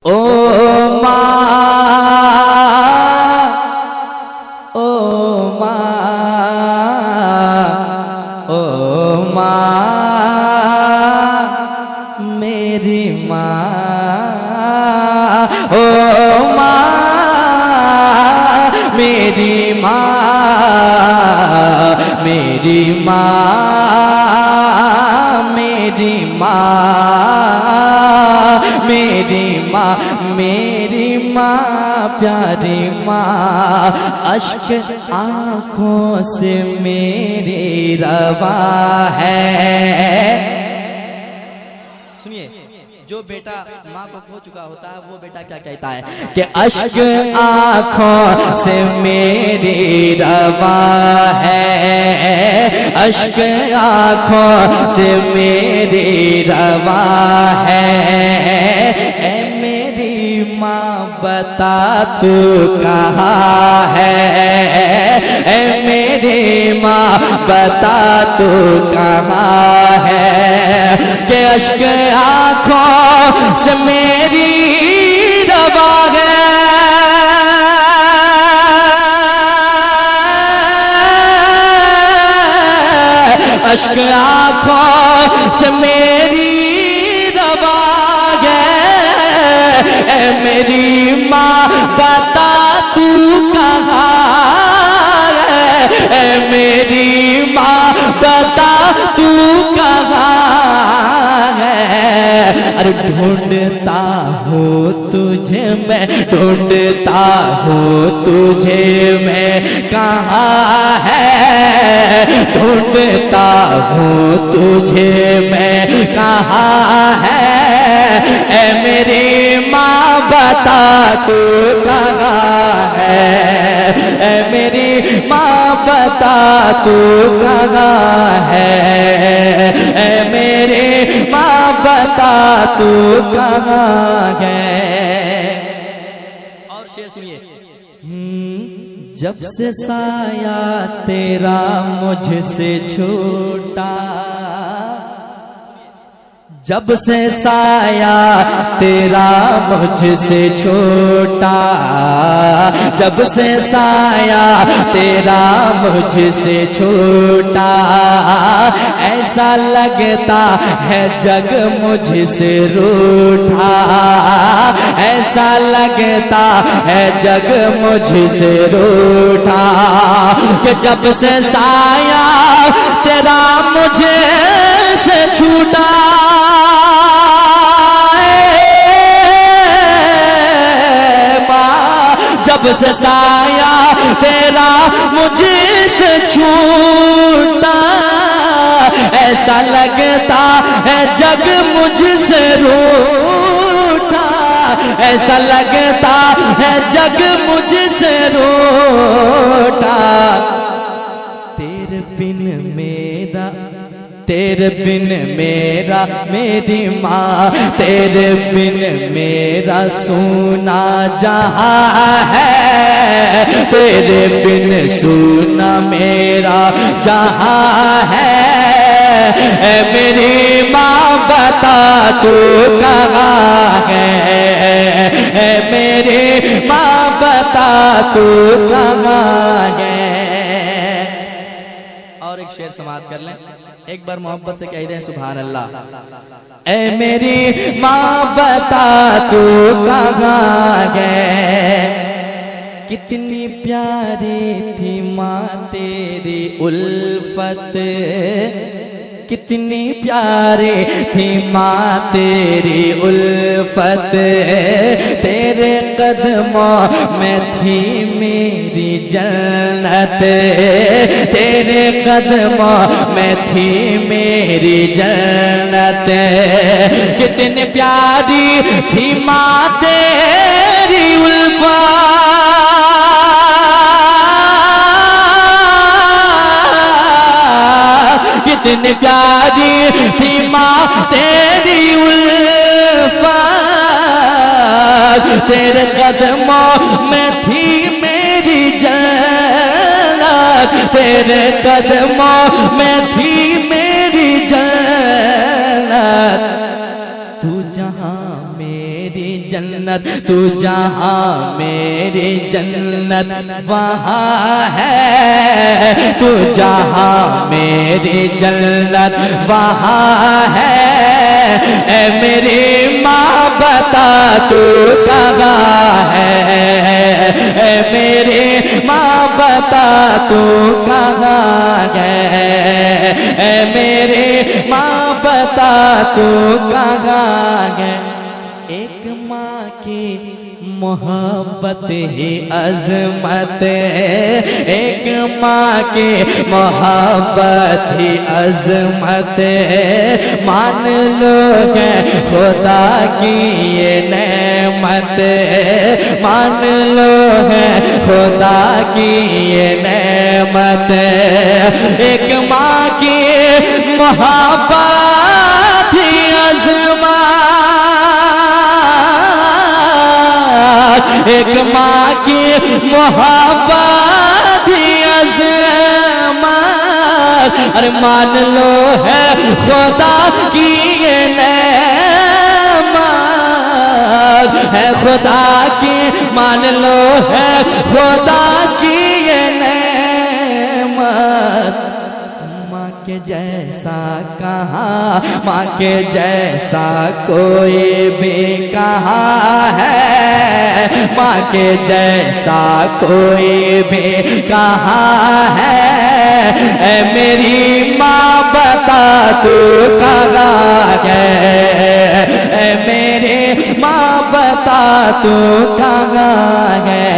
ओ माँ, ओ माँ, ओ माँ, मेरी माँ, ओ माँ, मेरी माँ, मेरी माँ, मेरी माँ, मेरी माँ, मेरी माँ, प्यारी माँ, अश्क आँखों से मेरी रवा है। सुनिए, जो बेटा माँ को खो चुका होता है वो बेटा क्या कहता है कि अश्क आँखों से मेरी रवा है, अश्क आँखों से मेरी रवा है। ऐ मेरी माँ बता तू कहाँ है, ऐ मेरी माँ बता तू कहाँ है, कि अश्क आँखों से मेरी रवा है, अश्क आँखों से मेरी रवा है। ऐ मेरी माँ बता तू कहाँ है, ऐ मेरी माँ बता तू कहाँ है। अरे ढूंढता हूँ तुझे मैं, ढूंढता हूँ तुझे मैं, कहाँ है, ढूंढता हूँ तुझे मैं, कहाँ है। ऐ मेरी माँ बता तू कहाँ है, ऐ मेरी माँ बता तू कहाँ है, ऐ मेरी माँ बता तू कहाँ है। और शेर सुनिए, जब से साया तेरा मुझसे छूटा, जब से साया तेरा मुझसे छूटा, जब से साया तेरा मुझसे छूटा, ऐसा लगता है जग मुझसे रूठा, ऐसा लगता है जग मुझसे रूठा, कि जब से साया तेरा मुझे से छूटा, जब से साया तेरा मुझसे छूटा, ऐसा लगता है जग मुझसे रूठा, ऐसा लगता है जग मुझसे रूठा। तेरे बिन मेरा, तेरे बिन मेरा मेरी माँ, तेरे बिन मेरा सूना जहाँ है, तेरे बिन सूना मेरा जहाँ है। ऐ मेरी माँ बता तू कहाँ है, ऐ मेरी माँ बता तू कहाँ है। और एक शेर समाप्त कर लें, एक बार मोहब्बत से कह दें सुभान अल्लाह। ऐ मेरी माँ बता तू कहाँ है, कितनी प्यारी थी माँ तेरी उल्फत, कितनी प्यारी थी माँ तेरी उल्फत, तेरे कदमों में थी मेरी जन्नत, तेरे कदमों में थी मेरी जन्नत, कितनी प्यारी थी माँ तेरी उल्फत, कितनी प्यारी थी माँ तेरी उल्फत, तेरे कदमों में थी मेरी जन्नत, तेरे कदमों में थी मेरी जन्नत, तू जहाँ मेरी जन्नत जन्नत, तू जहाँ मेरी जन्नत वहाँ है, तू जहाँ मेरी जन्नत वहाँ है। ऐ मेरी माँ बता तू कहाँ है, ऐ मेरी माँ बता तू कहाँ है, ऐ मेरी माँ बता तू कहाँ है। एक माँ की मोहब्बत ही अजमत है, एक माँ की मोहब्बत ही अजमत है। मान लो है खुदा की ये नेमत है, मान लो है खुदा की ये नेमत है। एक माँ की मोहब्बत ही अजमत, एक माँ की मोहब्बत ही अज़मत। अरे मान लो है खुदा की ये नेमत है, खुदा की मान लो है खुदा की ये नेमत। माँ के जैसा कहाँ, माँ के जैसा कोई भी कहाँ है, माँ के जैसा कोई भी कहाँ है। ऐ मेरी माँ बता तू कहाँ है, ऐ मेरी माँ बता तू कहाँ है।